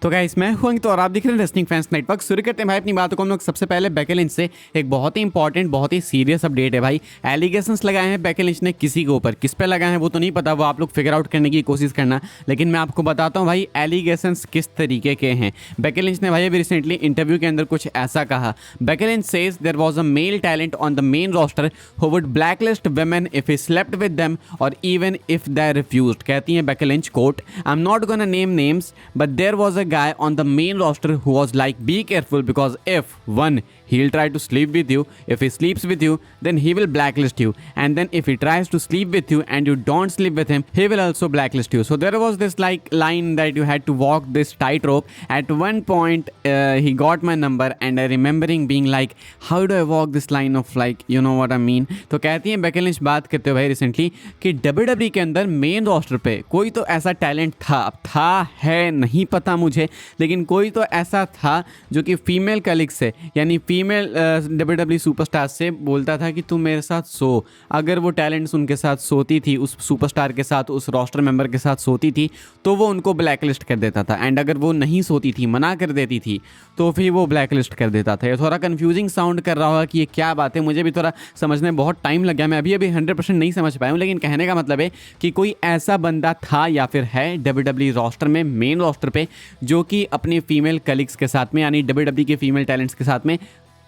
तो गाइस मैं हूं अंकित और आप देख रहे हैं रेसलिंग फैंस नेटवर्क। शुरू करते हैं भाई अपनी बातों को हम लोग सबसे पहले बेकी लिंच से। एक बहुत ही इंपॉर्टेंट बहुत ही सीरियस अपडेट है भाई। एलिगेशंस लगाए हैं बेकी लिंच ने किसी के ऊपर, किस पे लगाए हैं वो तो नहीं पता, वो आप लोग फिगर आउट करने की कोशिश करना। लेकिन मैं आपको बताता हूँ भाई एलिगेशंस किस तरीके के हैं। बेकी लिंच ने भाई अभी रिसेंटली इंटरव्यू के अंदर कुछ ऐसा कहा। Becky Lynch says there was a male talent on the main roster who would blacklist women if he slept with them और इवन इफ दे रिफ्यूज्ड। कहती हैं Becky Lynch, quote, I am not gonna name names but there was a guy on the main roster who was like, be careful because if one, he'll try to sleep with you, if he sleeps with you then he will blacklist you, and then if he tries to sleep with you and you don't sleep with him he will also blacklist you. So there was this like line that you had to walk this tightrope. At one point he got my number and I remembering being like, how do I walk this line of like, you know what I mean. तो कहती हैं Becky lynch बात करते हुए भाई recently कि WWE के अंदर मेन रोस्टर पे कोई तो ऐसा टैलेंट था है नहीं पता मुझे, लेकिन कोई तो ऐसा था जो कि फीमेल कलीग से यानी फीमेल WWE सुपरस्टार से बोलता था कि तुम मेरे साथ सो। अगर वो टैलेंट्स उनके साथ सोती थी, उस सुपरस्टार के साथ, उस रोस्टर मेंबर के साथ सोती थी तो वो उनको ब्लैकलिस्ट कर देता था। एंड अगर वो नहीं सोती थी, मना कर देती थी, तो फिर वो ब्लैकलिस्ट कर देता था। ये थोड़ा कन्फ्यूजिंग साउंड कर रहा होगा कि ये क्या बात है, मुझे भी थोड़ा समझने में बहुत टाइम लग गया। मैं अभी 100% नहीं समझ पाया हूँ, लेकिन कहने का मतलब है कि कोई ऐसा बंदा था या फिर है WWE रोस्टर में, मेन रोस्टर पे, जो कि अपने फीमेल कलीग्स के साथ में यानी WWE के फीमेल टैलेंट्स के साथ में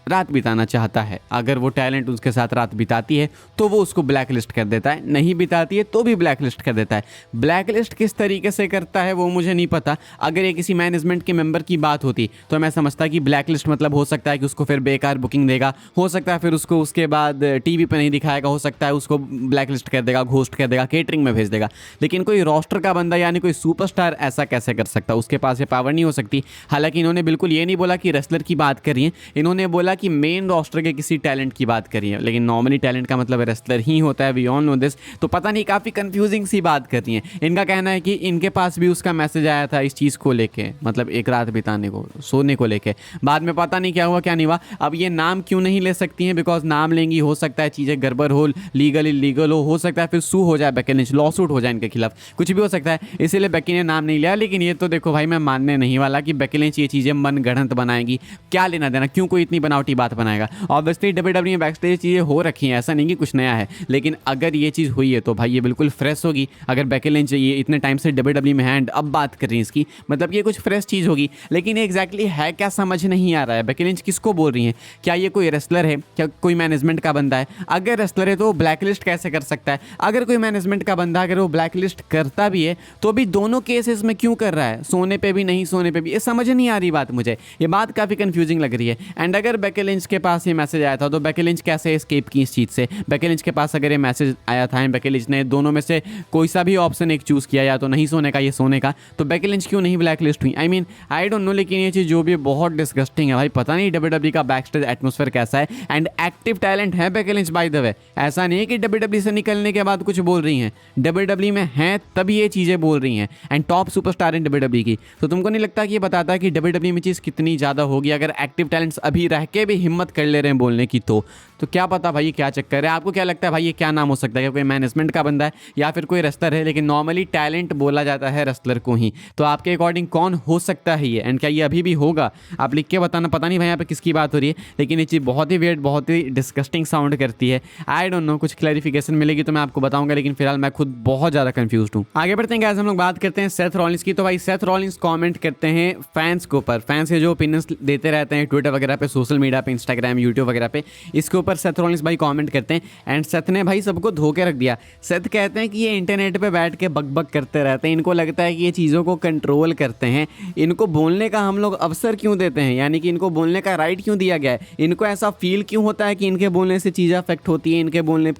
रात बिताना चाहता है। अगर वो टैलेंट उसके साथ रात बिताती है तो वो उसको ब्लैक लिस्ट कर देता है, नहीं बिताती है तो भी ब्लैक लिस्ट कर देता है। ब्लैक लिस्ट किस तरीके से करता है वो मुझे नहीं पता। अगर ये किसी मैनेजमेंट के मेंबर की बात होती तो मैं समझता कि ब्लैक लिस्ट मतलब हो सकता है कि उसको फिर बेकार बुकिंग देगा, हो सकता है फिर उसको उसके बाद टीवी पर नहीं दिखाएगा, हो सकता है उसको ब्लैक लिस्ट कर देगा, घोस्ट कर देगा, केटरिंग में भेज देगा। लेकिन कोई रोस्टर का बंदा यानी कोई सुपरस्टार ऐसा कैसे कर सकता? उसके पास ये पावर नहीं हो सकती। हालांकि इन्होंने बिल्कुल ये नहीं बोला कि रेसलर की बात करिए, इन्होंने बोला कि मेन रोस्टर के किसी टैलेंट की बात करिए। लेकिन नॉर्मली टैलेंट का मतलब रेसलर ही होता है, वी ऑल नो दिस। तो पता नहीं, काफ़ी कंफ्यूजिंग सी बात कर रही हैं। इनका कहना है कि इनके पास भी उसका मैसेज आया था इस चीज़ को लेके, मतलब एक रात बिताने को, सोने को लेके। बाद में पता नहीं क्या हुआ क्या नहीं हुआ। अब ये नाम क्यों नहीं ले सकती हैं? बिकॉज नाम लेंगी हो सकता है चीज़ें गड़बड़ हो, लीगल इलीगल हो सकता है फिर सू हो जाए बेकी लिंच, लॉ सूट हो जाए इनके खिलाफ, कुछ भी हो सकता है। इसीलिए बेकी ने नाम नहीं लिया। लेकिन ये तो देखो भाई, मैं मानने नहीं वाला कि बेकी लिंच ये चीज़ें मन गढ़ंत बनाएगी। क्या लेना देना, क्यों कोई इतनी बनावटी बात बनाएगा? ऑब्वियसली WWE में बैकस्टेज चीज़ें हो रखी हैं, ऐसा नहीं कि कुछ नया है। लेकिन अगर ये चीज़ हुई है तो भाई ये बिल्कुल फ्रेश होगी। अगर बेकी लिंच ये इतने टाइम से WWE में है एंड अब बात कर रही हैं इसकी, मतलब ये कुछ फ्रेश चीज़ होगी। लेकिन ये एग्जैक्टली है क्या समझ नहीं आ रहा है। बेकी लिंच किसको बोल रही हैं? क्या ये कोई रेसलर है? क्या कोई मैनेजमेंट का बंदा है? अगर रेसलर है तो वो ब्लैकलिस्ट कैसे कर सकता है? अगर कोई मैनेजमेंट का बंदा अगर वो ब्लैकलिस्ट करता भी है तो भी दोनों केसेस में क्यों कर रहा है? सोने पे भी नहीं सोने पे भी, ये समझ नहीं आ रही बात मुझे। ये बात काफ़ी कंफ्यूजिंग लग रही है। एंड अगर बेकी लिंच के पास ये मैसेज आया था तो बेकी लिंच कैसे एस्केप की इस चीज़ से? बेकी लिंच के पास अगर ये मैसेज आया था एंड बेकी लिंच ने दोनों में से कोई सा भी ऑप्शन एक चूज़ किया, या तो नहीं सोने का या सोने का, तो बेकी लिंच क्यों नहीं ब्लैक लिस्ट हुई? I mean I don't know. लेकिन ये चीज़ जो भी बहुत डिस्गस्टिंग है भाई। पता नहीं WWE का बैकस्टेज एटमॉस्फेयर कैसा है। एंड एक्टिव टैलेंट है Becky Lynch by the way, ऐसा नहीं है कि WWE से निकलने के बाद कुछ बोल रही हैं। WWE में हैं तभी ये चीज़ें बोल रही हैं and top superstar in WWE की। तो तुमको नहीं लगता कि ये बताता है कि WWE में चीज़ कितनी ज़्यादा होगी? अगर एक्टिव टैलेंट्स अभी रह के भी हिम्मत कर ले रहे हैं बोलने की तो क्या पता भाई ये क्या चक्कर है? आपको क्या लगता है भाई ये क्या नाम हो सकता है? कोई मैनेजमेंट का बंदा है या फिर कोई रेसलर है? लेकिन नॉर्मली टैलेंट बोला जाता है रेसलर को ही। तो आपके अकॉर्डिंग कौन हो सकता है ये? एंड क्या ये अभी भी होगा? आप लिख के बताना। पता नहीं भाई यहाँ पे किसकी बात हो रही है, लेकिन ये चीज़ बहुत ही वियर्ड, बहुत ही डिस्गस्टिंग साउंड करती है। आई डोंट नो, कुछ क्लैरिफिकेशन मिलेगी तो मैं आपको बताऊंगा। लेकिन फिलहाल मैं खुद बहुत ज़्यादा कंफ्यूज हूँ। आगे बढ़ते हैं गाइस, हम लोग बात करते हैं सेथ रॉलिंस की। तो भाई सेथ रॉलिंस कॉमेंट करते हैं फैंस के ऊपर। फैंस के जो ओपिनियंस देते रहते हैं ट्विटर वगैरह पे, सोशल मीडिया पे, इंस्टाग्राम, यूट्यूब वगैरह पे, इसके ऊपर सेथ रॉलिंस भाई कमेंट करते हैं। एंड सेथ ने भाई सबको धोके रख दिया। सेथ कहते हैं कि ये इंटरनेट पे बैठ के बक करते रहते हैं, इनको लगता है कि ये चीज़ों को कंट्रोल करते हैं, इनको बोलने का हम लोग अवसर क्यों देते हैं, यानी कि इनको बोलने का राइट क्यों दिया गया है? इनको ऐसा फील क्यों होता है कि इनके बोलने से चीज़ें अफेक्ट होती हैं, इनके बोलने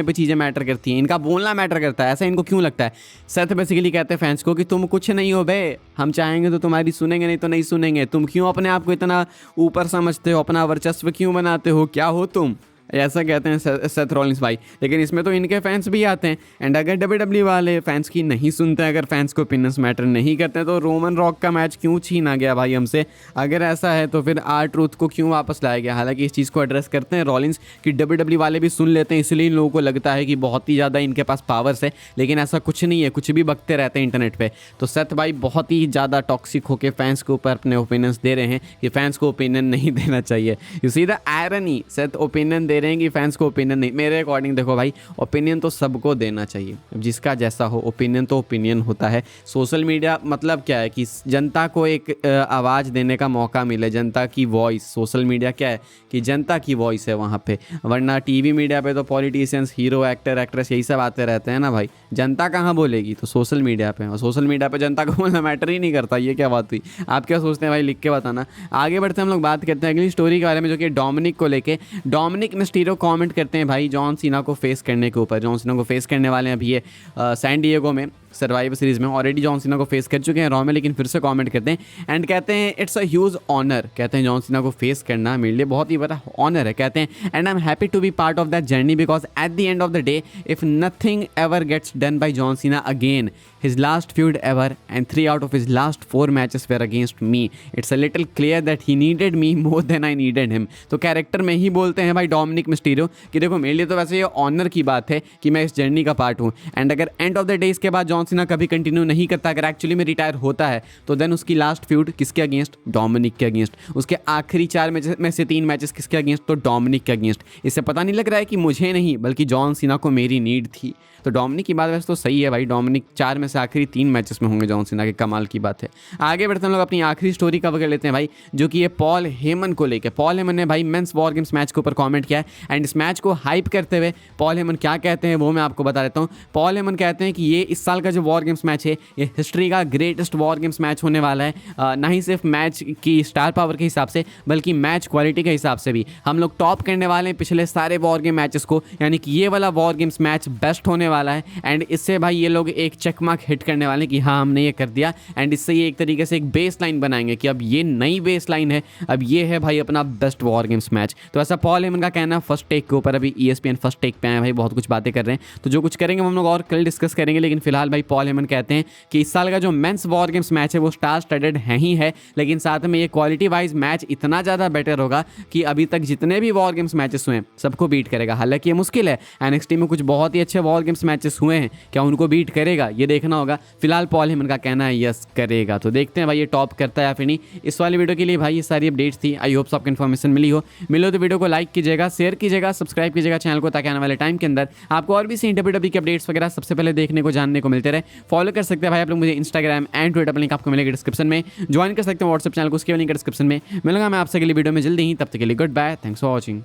पे चीज़ें मैटर करती हैं, इनका बोलना मैटर करता है, ऐसा इनको क्यों लगता है? सेथ बेसिकली कहते हैं फैंस को कि तुम कुछ नहीं हो बे, हम चाहेंगे तो तुम्हारी सुनेंगे, नहीं तो नहीं सुनेंगे। तुम क्यों अपने आप को इतना ऊपर समझते हो, अपना वर्चस्व क्यों बनाते हो? क्या हो तुम? ऐसा कहते हैं सेथ रॉलिंस भाई। लेकिन इसमें तो इनके फैंस भी आते हैं, एंड अगर WWE वाले फैंस की नहीं सुनते हैं, अगर फैंस को ओपिनियंस मैटर नहीं करते हैं, तो रोमन रॉक का मैच क्यों छीना गया भाई हमसे? अगर ऐसा है तो फिर आर ट्रूथ को क्यों वापस लाया गया? हालांकि इस चीज़ को एड्रेस करते हैं रॉलिंस कि WWE वाले भी सुन लेते हैं, इसलिए इन लोगों को लगता है कि बहुत ही ज़्यादा इनके पास पावर्स है, लेकिन ऐसा कुछ नहीं है, कुछ भी बकते रहते हैं इंटरनेट पे। तो सेथ भाई बहुत ही ज़्यादा टॉक्सिक होकर फैंस के ऊपर अपने ओपिनियंस दे रहे हैं कि फैंस को ओपिनियन नहीं देना चाहिए। You see the irony, Seth opinion दे रहे हैं कि फैंस को ओपिनियन नहीं। मेरे अकॉर्डिंग देखो भाई, ओपिनियन तो सबको देना चाहिए, जिसका जैसा हो। ओपिनियन तो ओपिनियन होता है। सोशल मीडिया मतलब क्या है कि जनता को एक आवाज़ देने का मौका मिले, जनता की वॉइस। सोशल मीडिया क्या है कि जनता की वॉइस है वहाँ पे, वरना टीवी मीडिया पे तो पॉलिटिशियंस, हीरो, एक्टर, एक्ट्रेस यही सब आते रहते हैं ना भाई। जनता कहाँ बोलेगी? तो सोशल मीडिया पे, और सोशल मीडिया पे जनता को बोलना मैटर ही नहीं करता। ये क्या बात हुई? आप क्या सोचते हैं भाई? लिख के बताना। आगे बढ़ते हैं, हम लोग बात करते हैं अगली स्टोरी के बारे में, जो कि डोमिनिक को लेके। डोमिनिक मिस्टीरियो कमेंट करते हैं भाई जॉन सीना को फेस करने के ऊपर। जॉन सीना को फेस करने वाले हैं अभी ये सैन डिएगो में सर्वाइवर सीरीज में। ऑलरेडी जॉन सीना को फेस कर चुके हैं रॉ में, लेकिन फिर से कमेंट करते हैं एंड कहते हैं इट्स अ ह्यूज ऑनर। कहते हैं जॉन सीना को फेस करना मेरे लिए बहुत ही बड़ा ऑनर है। कहते हैं and I am happy to be part of that journey because at the end of the day if nothing ever gets done by John Cena again, his last feud ever and 3 out of his last 4 matches were against me. It's a little clear that he needed me more than I needed him. तो character में ही बोलते हैं भाई Dominik Mysterio कि देखो मेरे लिए तो वैसे ये ऑनर की बात है कि मैं इस जर्नी का पार्ट हूँ, एंड अगर एंड ऑफ द डे इसके बाद जॉन सीना कभी कंटिन्यू नहीं करता, अगर एक्चुअली में रिटायर होता है, तो देन उसकी लास्ट फ्यूड किसके अगेंस्ट? डोमिनिक के अगेंस्ट। उसके आखिरी 4 मैचेस में से 3 मैचेस किसके अगेंस्ट? तो डोमिनिक के अगेंस्ट। इससे पता नहीं लग रहा है कि मुझे नहीं बल्कि जॉन सीना को मेरी नीड थी। तो डोमिनिक की बात वैसे तो सही है भाई, डोमिनिक 4 में से आखिरी 3 मैचेस में होंगे जॉन सीना के, कमाल की बात है। आगे बढ़ते हैं लोग अपनी आखिरी स्टोरी कवर कर लेते हैं भाई, जो कि ये पॉल हेमन को लेके। पॉल हेमन ने भाई मेंस वॉर गेम्स मैच के ऊपर कमेंट किया है, एंड इस मैच को हाइप करते हुए पॉल हेमन क्या कहते हैं वो मैं आपको बता देता हूँ। पॉल हेमन कहते हैं कि ये इस साल का जो वॉर गेम्स मैच है, ये हिस्ट्री का ग्रेटेस्ट वॉर गेम्स मैच होने वाला है। ना ही सिर्फ मैच की स्टार पावर के हिसाब से, बल्कि मैच क्वालिटी के हिसाब से भी हम लोग टॉप करने वाले हैं पिछले सारे वॉर गेम मैचेस को, यानी कि ये वाला वॉर गेम्स मैच बेस्ट होने वाला है। एंड इससे भाई ये लोग एक चेक मार्क हिट करने वाले हैं कि हाँ हमने ये कर दिया, एंड इससे ये एक तरीके से एक बेस लाइन बनाएंगे कि अब ये नई बेस लाइन है, अब ये है भाई अपना बेस्ट वॉर गेम्स मैच। तो ऐसा पॉल हेमन का कहना है फर्स्ट टेक के ऊपर। अभी ESPN फर्स्ट टेक पे आए भाई, बहुत कुछ बातें कर रहे हैं, तो जो कुछ करेंगे हम लोग और कल डिस्कस करेंगे। लेकिन फिलहाल भाई पॉल हेमन कहते हैं कि इस साल का जो मेंस वॉर गेम्स मैच है वो स्टार स्टडेड है ही है, लेकिन साथ में ये क्वालिटी वाइज मैच इतना ज़्यादा बेटर होगा कि अभी तक जितने भी वॉर गेम्स मैचेस हुए हैं सबको बीट करेगा। हालांकि ये मुश्किल है, NXT में कुछ बहुत ही अच्छे वॉर गेम्स मैचेस हुए हैं, क्या उनको बीट करेगा ये देखना होगा। फिलहाल पॉल हेमन का कहना है यस करेगा, तो देखते हैं भाई ये टॉप करता है या फिर नहीं। इस वाली वीडियो के लिए भाई ये सारी अपडेट्स थी। आई होप आपको इन्फॉर्मेशन मिली हो तो वीडियो को लाइक कीजिएगा, शेयर कीजिएगा, सब्सक्राइब कीजिएगा चैनल को, ताकि आने वाले टाइम के अंदर आपको और भी सी WWE के अपडेट्स वगैरह सबसे पहले देखने को जानने को मिलते रहे। फॉलो कर सकते हैं भाई आप लोग मुझे इंस्टाग्राम एंड ट्विटर पर, लिंक आपको मिलेगा डिस्क्रिप्शन में। ज्वाइन कर सकते हैं व्हाट्सएप चैनल को, उसके लिंक डिस्क्रिप्शन में। मिलूंगा मैं आपसे अगली वीडियो में जल्दी ही, तब तक के लिए goodbye, thanks for watching.